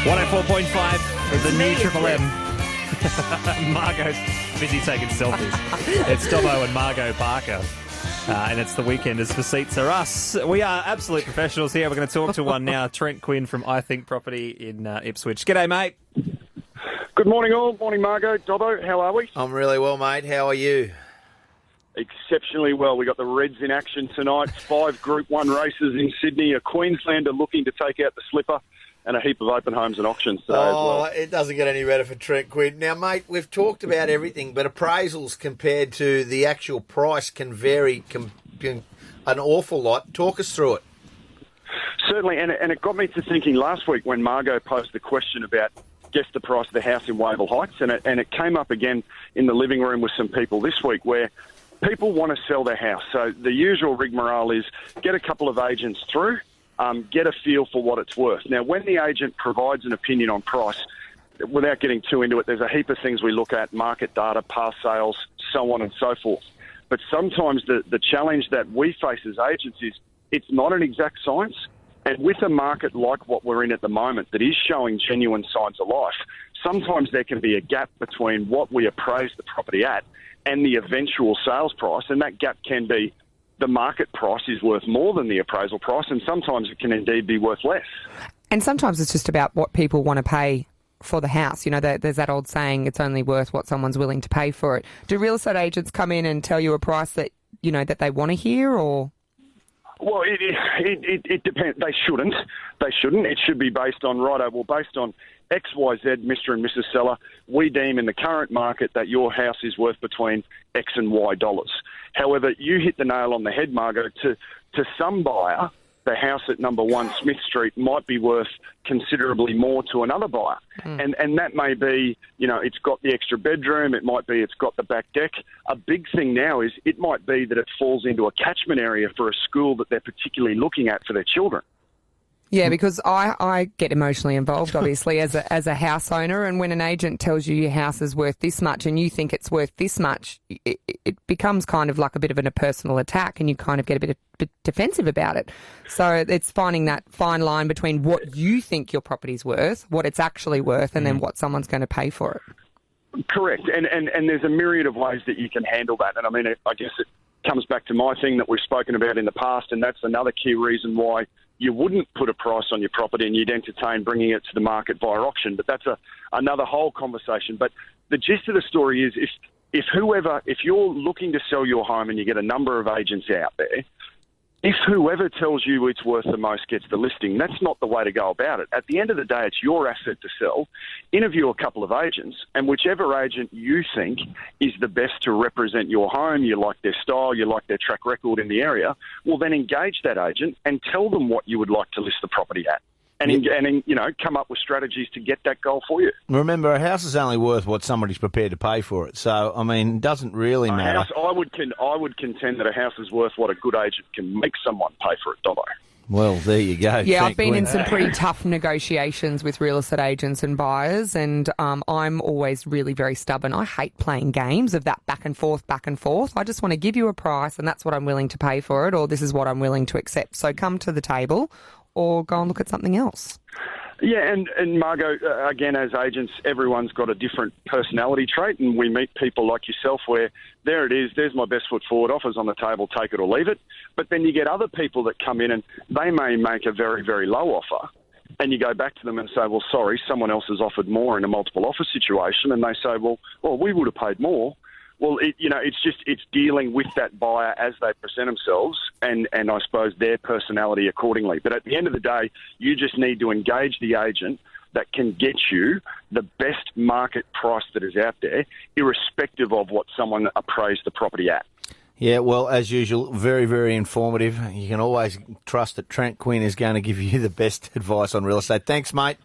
104.5, the new Triple M. Margot's busy taking selfies. It's Dobbo and Margot Parker. And it's the Weekenders for Seats Are Us. We are absolute professionals here. We're going to talk to one now, Trent Quinn from I Think Property in Ipswich. G'day, mate. Good morning, all. Morning, Margot. Dobbo, how are we? I'm really well, mate. How are you? Exceptionally well. We got the Reds in action tonight. 5 Group 1 races in Sydney. A Queenslander looking to take out the slipper. And a heap of open homes and auctions today as well. It doesn't get any better for Trent Quinn. Now, mate, we've talked about everything, but appraisals compared to the actual price can vary an awful lot. Talk us through it. Certainly, and it got me to thinking last week when Margot posed the question about guess the price of the house in Wavell Heights, and it came up again in the living room with some people this week where people want to sell their house. So the usual rigmarole is get a couple of agents through, get a feel for what it's worth. Now, when the agent provides an opinion on price, without getting too into it, there's a heap of things we look at, market data, past sales, so on and so forth. But sometimes the challenge that we face as agents is it's not an exact science. And with a market like what we're in at the moment that is showing genuine signs of life, sometimes there can be a gap between what we appraise the property at and the eventual sales price, and that gap can be the market price is worth more than the appraisal price, and sometimes it can indeed be worth less. And sometimes it's just about what people want to pay for the house. You know, there's that old saying, it's only worth what someone's willing to pay for it. Do real estate agents come in and tell you a price that, you know, that they want to hear, or...? Well, it depends. They shouldn't. It should be based on, based on X, Y, Z, Mr. and Mrs. Seller, we deem in the current market that your house is worth between X and Y dollars. However, you hit the nail on the head, Margot. To some buyer, the house at number 1 Smith Street might be worth considerably more to another buyer. And that may be, you know, it's got the extra bedroom, it might be it's got the back deck. A big thing now is it might be that it falls into a catchment area for a school that they're particularly looking at for their children. Yeah, because I get emotionally involved, obviously, as a house owner, and when an agent tells you your house is worth this much and you think it's worth this much, it becomes kind of like a bit of a personal attack, and you kind of get a bit defensive about it. So it's finding that fine line between what you think your property's worth, what it's actually worth, and then what someone's going to pay for it. Correct, and there's a myriad of ways that you can handle that, and I mean, I guess it comes back to my thing that we've spoken about in the past, and that's another key reason why you wouldn't put a price on your property and you'd entertain bringing it to the market via auction. But that's another whole conversation. But the gist of the story is if you're looking to sell your home and you get a number of agents out there, if whoever tells you it's worth the most gets the listing, that's not the way to go about it. At the end of the day, it's your asset to sell. Interview a couple of agents, and whichever agent you think is the best to represent your home, you like their style, you like their track record in the area, well, then engage that agent and tell them what you would like to list the property at. And you know, come up with strategies to get that goal for you. Remember, a house is only worth what somebody's prepared to pay for it. So, I mean, it doesn't really matter. I would contend that a house is worth what a good agent can make someone pay for it, Dobbo. Well, there you go. Yeah, I've been in some pretty tough negotiations with real estate agents and buyers, and I'm always really very stubborn. I hate playing games of that back and forth. I just want to give you a price, and that's what I'm willing to pay for it, or this is what I'm willing to accept. So come to the table, or go and look at something else. Yeah, and Margot, again, as agents, everyone's got a different personality trait, and we meet people like yourself where there it is, there's my best foot forward, offers on the table, take it or leave it. But then you get other people that come in and they may make a very, very low offer, and you go back to them and say, well, sorry, someone else has offered more in a multiple offer situation, and they say, well, we would have paid more. Well, it's dealing with that buyer as they present themselves and I suppose their personality accordingly. But at the end of the day, you just need to engage the agent that can get you the best market price that is out there, irrespective of what someone appraised the property at. Yeah, well, as usual, very, very informative. You can always trust that Trent Quinn is going to give you the best advice on real estate. Thanks, mate.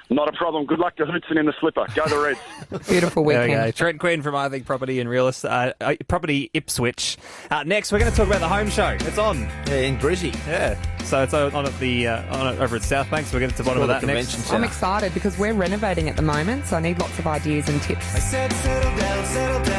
Not a problem. Good luck to Hootson in the slipper. Go the Reds. Beautiful weekend. There we go. Trent Quinn from I Think Property in Property Ipswich. Next, we're going to talk about the home show. It's on. Yeah, in Brizzy. Yeah. So it's on at over at South Bank. So we'll get to the bottom of that next. I'm excited because we're renovating at the moment, so I need lots of ideas and tips. I said, settle down, settle down.